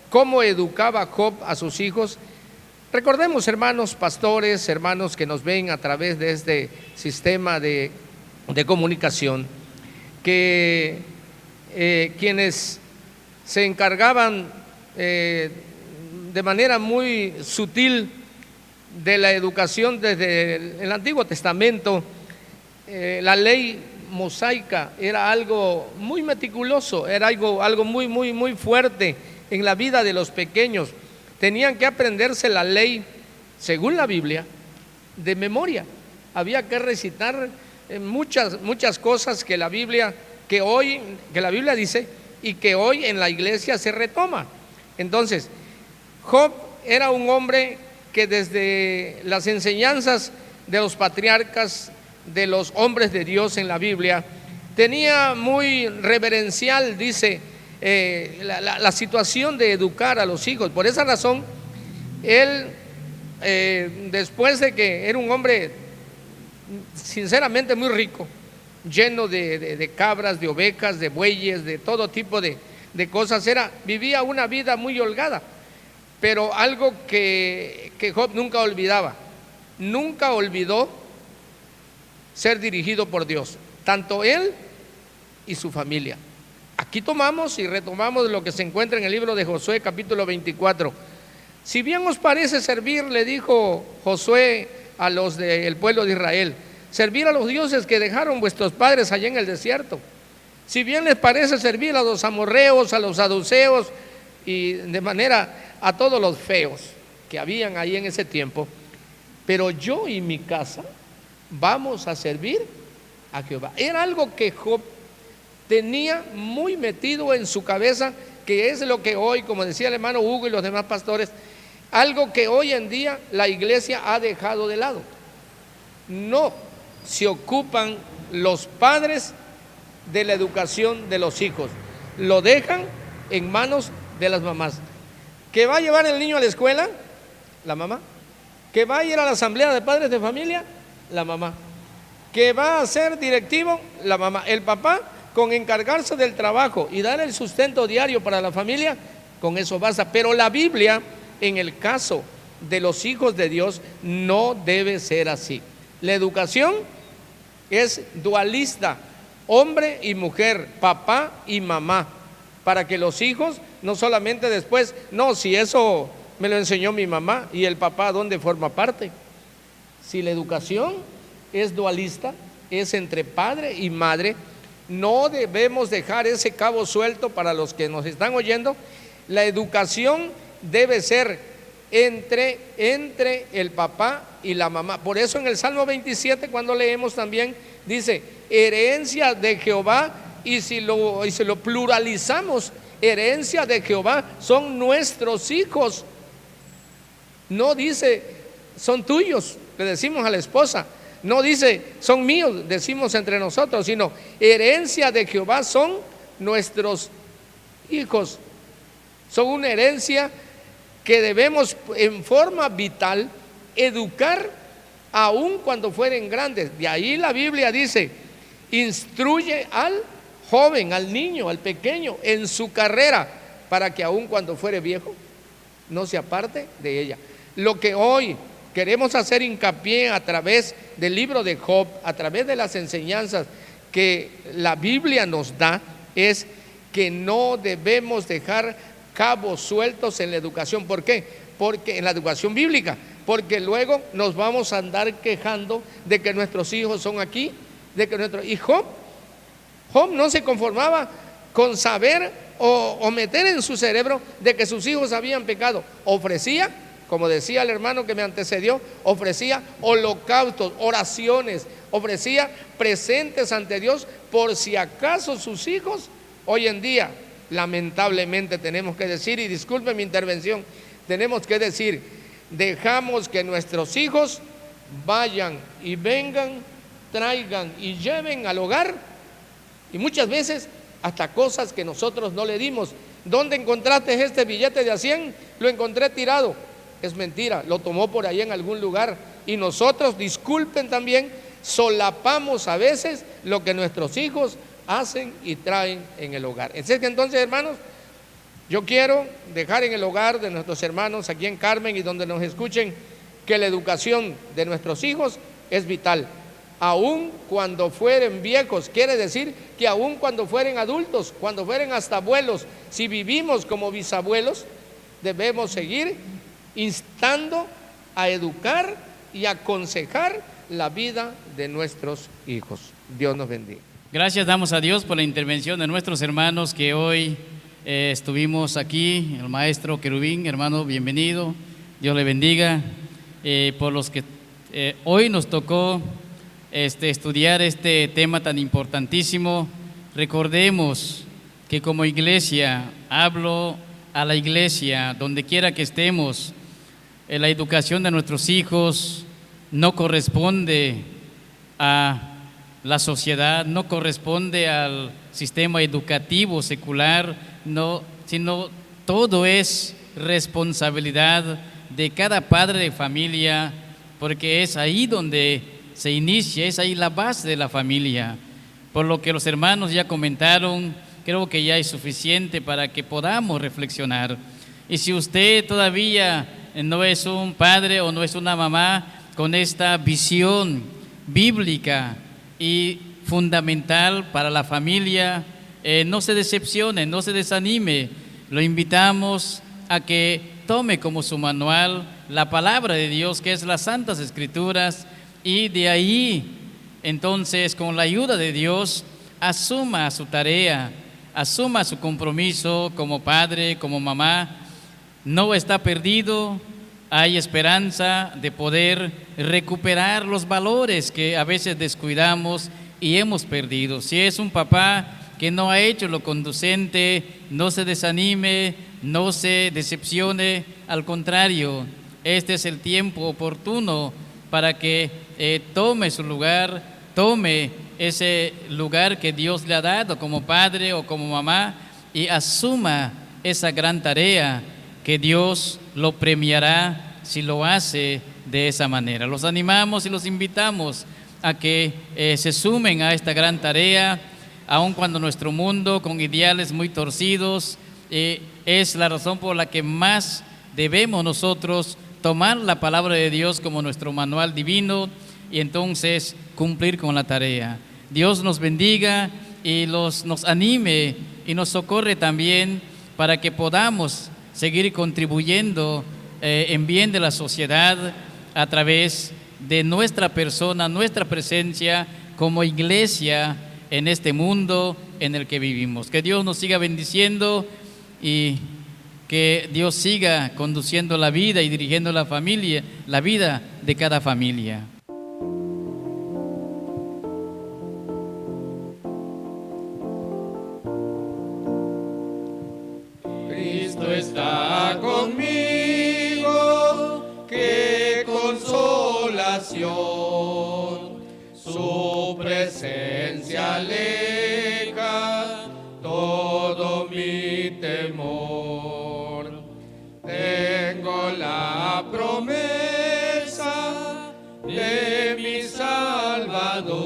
cómo educaba Job a sus hijos. Recordemos, hermanos pastores, hermanos que nos ven a través de este sistema de comunicación, que quienes se encargaban de manera muy sutil de la educación desde el Antiguo Testamento, la ley mosaica era algo muy meticuloso, era algo muy fuerte en la vida de los pequeños. Tenían que aprenderse la ley, según la Biblia, de memoria. Había que recitar muchas cosas que la Biblia dice y que hoy en la iglesia se retoma. Entonces, Job era un hombre que desde las enseñanzas de los patriarcas, de los hombres de Dios en la Biblia, tenía muy reverencial, dice, la situación de educar a los hijos. Por esa razón, él, después de que era un hombre sinceramente muy rico, lleno de cabras, de ovejas, de bueyes, de todo tipo de cosas, vivía una vida muy holgada, pero algo que Job nunca olvidaba, nunca olvidó ser dirigido por Dios, tanto él y su familia. Aquí tomamos y retomamos lo que se encuentra en el libro de Josué, capítulo 24. Si bien os parece servir, le dijo Josué a los del pueblo de Israel, servir a los dioses que dejaron vuestros padres allá en el desierto. Si bien les parece servir a los amorreos, a los saduceos y de manera a todos los feos que habían ahí en ese tiempo, pero yo y mi casa vamos a servir a Jehová. Era algo que Job tenía muy metido en su cabeza, que es lo que hoy, como decía el hermano Hugo y los demás pastores, algo que hoy en día la iglesia ha dejado de lado. No se ocupan los padres de la educación de los hijos, lo dejan en manos de las mamás. ¿Que va a llevar el niño a la escuela? La mamá. ¿Que va a ir a la asamblea de padres de familia? La mamá. ¿Que va a ser directivo? La mamá. El papá, con encargarse del trabajo y dar el sustento diario para la familia, con eso basta. Pero la Biblia, en el caso de los hijos de Dios no debe ser así. La educación es dualista, hombre y mujer, papá y mamá, para que los hijos no solamente después, no, si eso me lo enseñó mi mamá, y el papá, ¿dónde forma parte? Si la educación es dualista, es entre padre y madre, no debemos dejar ese cabo suelto para los que nos están oyendo. La educación debe ser entre el papá y la mamá. Por eso en el Salmo 27, cuando leemos también, dice, herencia de Jehová, y si lo pluralizamos, herencia de Jehová son nuestros hijos. No dice, son tuyos, le decimos a la esposa. No dice, son míos, decimos entre nosotros, sino herencia de Jehová son nuestros hijos. Son una herencia que debemos en forma vital educar aun cuando fueren grandes. De ahí la Biblia dice, instruye al joven, al niño, al pequeño en su carrera, para que aun cuando fuere viejo no se aparte de ella. Lo que hoy queremos hacer hincapié a través del libro de Job, a través de las enseñanzas que la Biblia nos da, es que no debemos dejar cabos sueltos en la educación. ¿Por qué? Porque en la educación bíblica, porque luego nos vamos a andar quejando de que nuestros hijos son aquí, de que y Job no se conformaba con saber o meter en su cerebro de que sus hijos habían pecado. Ofrecía, como decía el hermano que me antecedió, ofrecía holocaustos, oraciones, ofrecía presentes ante Dios por si acaso sus hijos. Hoy en día, lamentablemente tenemos que decir, y disculpen mi intervención, tenemos que decir, dejamos que nuestros hijos vayan y vengan, traigan y lleven al hogar, y muchas veces hasta cosas que nosotros no le dimos. ¿Dónde encontraste este billete de a 100? Lo encontré tirado. Es mentira, lo tomó por ahí en algún lugar. Y nosotros, disculpen también, solapamos a veces lo que nuestros hijos hacen y traen en el hogar. Es que entonces, hermanos, yo quiero dejar en el hogar de nuestros hermanos aquí en Carmen y donde nos escuchen, que la educación de nuestros hijos es vital. Aun cuando fueren viejos, quiere decir que aun cuando fueren adultos, cuando fueren hasta abuelos, si vivimos como bisabuelos, debemos seguir instando a educar y aconsejar la vida de nuestros hijos. Dios nos bendiga. Gracias damos a Dios por la intervención de nuestros hermanos que hoy estuvimos aquí. El maestro Querubín, hermano, bienvenido. Dios le bendiga. Por los que hoy nos tocó estudiar este tema tan importantísimo, recordemos que como iglesia, hablo a la iglesia, donde quiera que estemos, la educación de nuestros hijos no corresponde a la sociedad, no corresponde al sistema educativo secular, no, sino todo es responsabilidad de cada padre de familia, porque es ahí donde se inicia, es ahí la base de la familia. Por lo que los hermanos ya comentaron, creo que ya es suficiente para que podamos reflexionar. Y si usted todavía no es un padre o no es una mamá con esta visión bíblica y fundamental para la familia, no se decepcione, no se desanime. Lo invitamos a que tome como su manual la palabra de Dios, que es las Santas Escrituras, y de ahí, entonces, con la ayuda de Dios, asuma su tarea, asuma su compromiso como padre, como mamá. No está perdido, hay esperanza de poder recuperar los valores que a veces descuidamos y hemos perdido. Si es un papá que no ha hecho lo conducente, no se desanime, no se decepcione, al contrario, este es el tiempo oportuno para que tome su lugar, tome ese lugar que Dios le ha dado como padre o como mamá y asuma esa gran tarea que Dios lo premiará si lo hace de esa manera. Los animamos y los invitamos a que se sumen a esta gran tarea, aun cuando nuestro mundo con ideales muy torcidos es la razón por la que más debemos nosotros tomar la palabra de Dios como nuestro manual divino y entonces cumplir con la tarea. Dios nos bendiga y nos anime y nos socorre también para que podamos seguir contribuyendo en bien de la sociedad a través de nuestra persona, nuestra presencia como iglesia en este mundo en el que vivimos. Que Dios nos siga bendiciendo y que Dios siga conduciendo la vida y dirigiendo la familia, la vida de cada familia. Cristo está conmigo, qué consolación, su presencia aleja todo mi temor. Tengo la promesa de mi Salvador,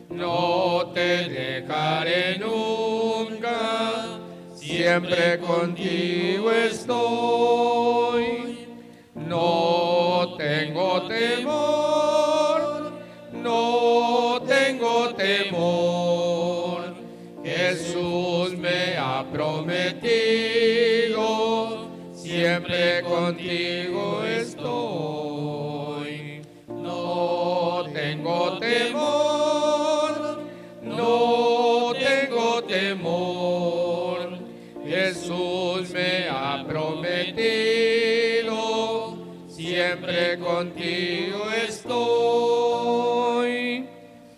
no te dejaré nunca, siempre contigo estoy. No tengo temor, no tengo temor, Jesús me ha prometido, siempre contigo estoy. No tengo temor, no tengo temor, Jesús me ha prometido, siempre contigo estoy.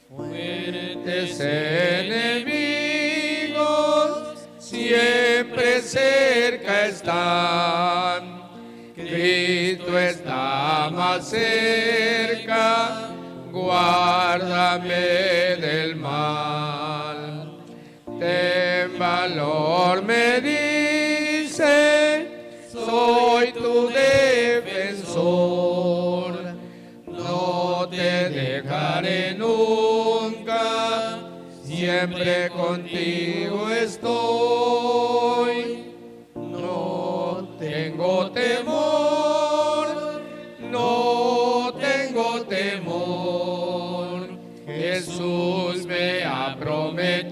Fuertes enemigos siempre cerca están, Cristo está más cerca, guárdame del mal. Ten valor, me dice, soy tu defensor, no te dejaré nunca, siempre contigo estoy. No tengo temor, no tengo temor, Jesús me ha prometido,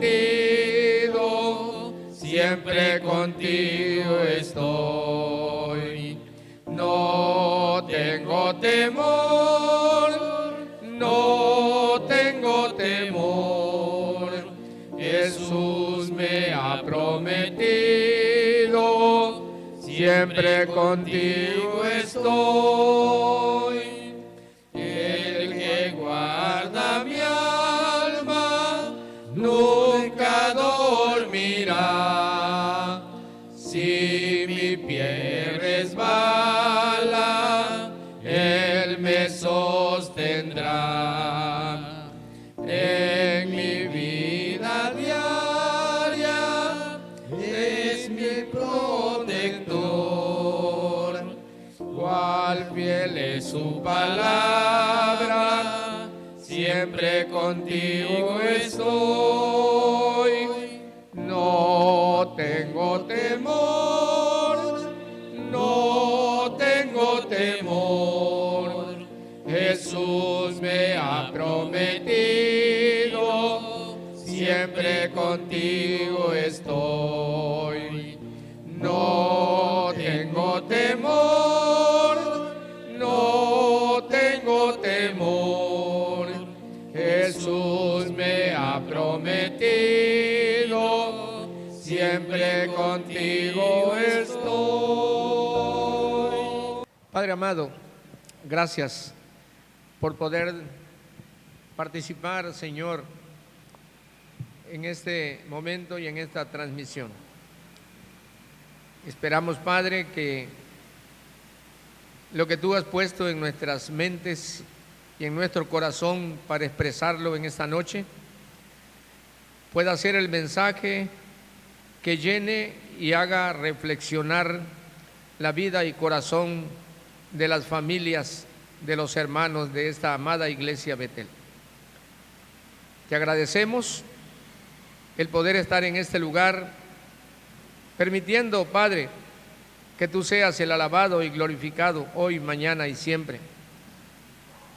siempre contigo estoy. No tengo temor, no tengo temor, Jesús me ha prometido, siempre contigo estoy. El que guarda mi alma nunca dormirá. Si mi pie resbala, Él me sostendrá. En mi vida diaria es mi protector. Cuál fiel es su palabra, siempre contigo estoy. No tengo temor, no tengo temor, Jesús me ha prometido, siempre contigo estoy. No tengo temor, no tengo temor, Jesús me ha prometido, siempre contigo estoy. Padre amado, gracias por poder participar, Señor, en este momento y en esta transmisión. Esperamos, Padre, que lo que tú has puesto en nuestras mentes y en nuestro corazón para expresarlo en esta noche pueda ser el mensaje que llene y haga reflexionar la vida y corazón de las familias, de los hermanos de esta amada Iglesia Betel. Te agradecemos el poder estar en este lugar, permitiendo, Padre, Que tú seas el alabado y glorificado hoy, mañana y siempre.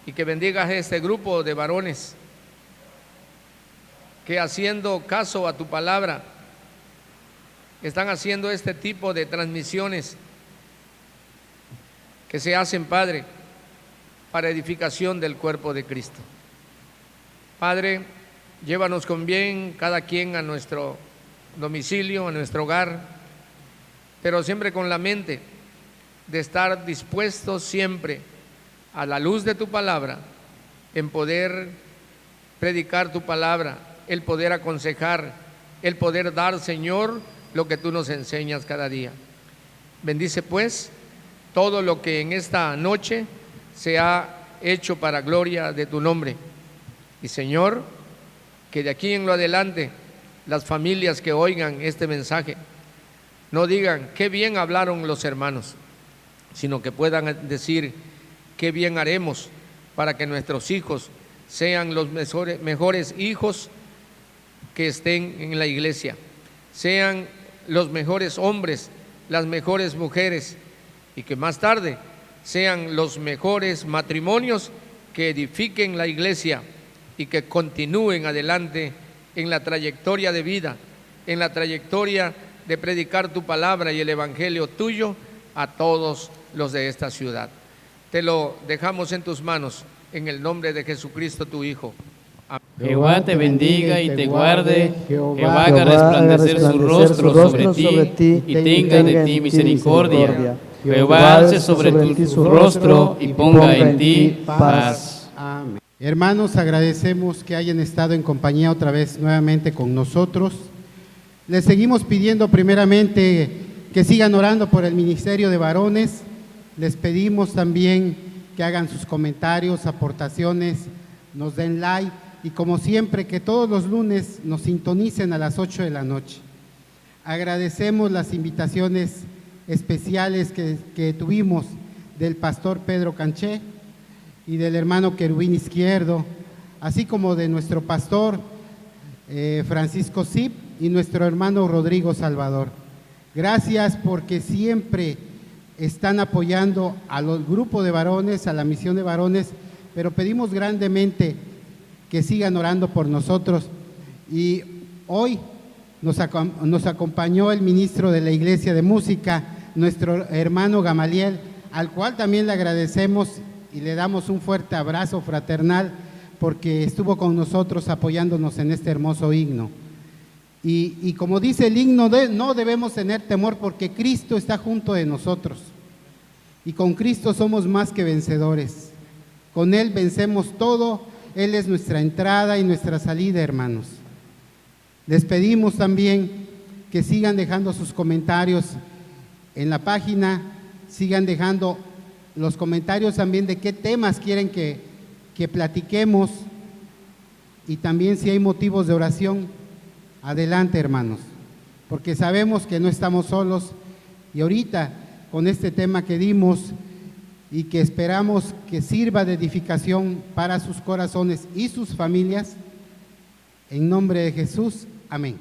Y que bendigas a este grupo de varones que, haciendo caso a tu palabra, están haciendo este tipo de transmisiones que se hacen, Padre, para edificación del cuerpo de Cristo. Padre, llévanos con bien cada quien a nuestro domicilio, a nuestro hogar, pero siempre con la mente de estar dispuestos siempre a la luz de tu palabra, en poder predicar tu palabra, el poder aconsejar, el poder dar, Señor, lo que tú nos enseñas cada día. Bendice pues todo lo que en esta noche se ha hecho para gloria de tu nombre. Y Señor, que de aquí en lo adelante las familias que oigan este mensaje no digan qué bien hablaron los hermanos, sino que puedan decir qué bien haremos para que nuestros hijos sean los mejores hijos que estén en la iglesia, sean los mejores hombres, las mejores mujeres, y que más tarde sean los mejores matrimonios que edifiquen la iglesia y que continúen adelante en la trayectoria de vida, en la trayectoria de predicar tu palabra y el evangelio tuyo a todos los de esta ciudad. Te lo dejamos en tus manos, en el nombre de Jesucristo tu Hijo. Jehová te bendiga y te guarde, Jehová haga resplandecer su rostro sobre ti y tenga de ti misericordia. Jehová alce sobre ti su rostro y ponga en ti paz. Amén. Hermanos, agradecemos que hayan estado en compañía otra vez nuevamente con nosotros. Les seguimos pidiendo primeramente que sigan orando por el Ministerio de Varones. Les pedimos también que hagan sus comentarios, aportaciones, nos den like y como siempre que todos los lunes nos sintonicen a las 8 de la noche. Agradecemos las invitaciones especiales que tuvimos del pastor Pedro Canché y del hermano Querubín Izquierdo, así como de nuestro pastor Francisco Zip y nuestro hermano Rodrigo Salvador. Gracias porque siempre están apoyando al grupo de varones, a la misión de varones, pero pedimos grandemente que sigan orando por nosotros. Y hoy nos acompañó el ministro de la Iglesia de Música, nuestro hermano Gamaliel, al cual también le agradecemos y le damos un fuerte abrazo fraternal porque estuvo con nosotros apoyándonos en este hermoso himno. Y como dice el himno, no debemos tener temor porque Cristo está junto de nosotros. Y con Cristo somos más que vencedores. Con Él vencemos todo. Él es nuestra entrada y nuestra salida, hermanos. Les pedimos también que sigan dejando sus comentarios en la página, sigan dejando los comentarios también de qué temas quieren que platiquemos y también si hay motivos de oración, adelante, hermanos, porque sabemos que no estamos solos y ahorita con este tema que dimos y que esperamos que sirva de edificación para sus corazones y sus familias, en nombre de Jesús, amén.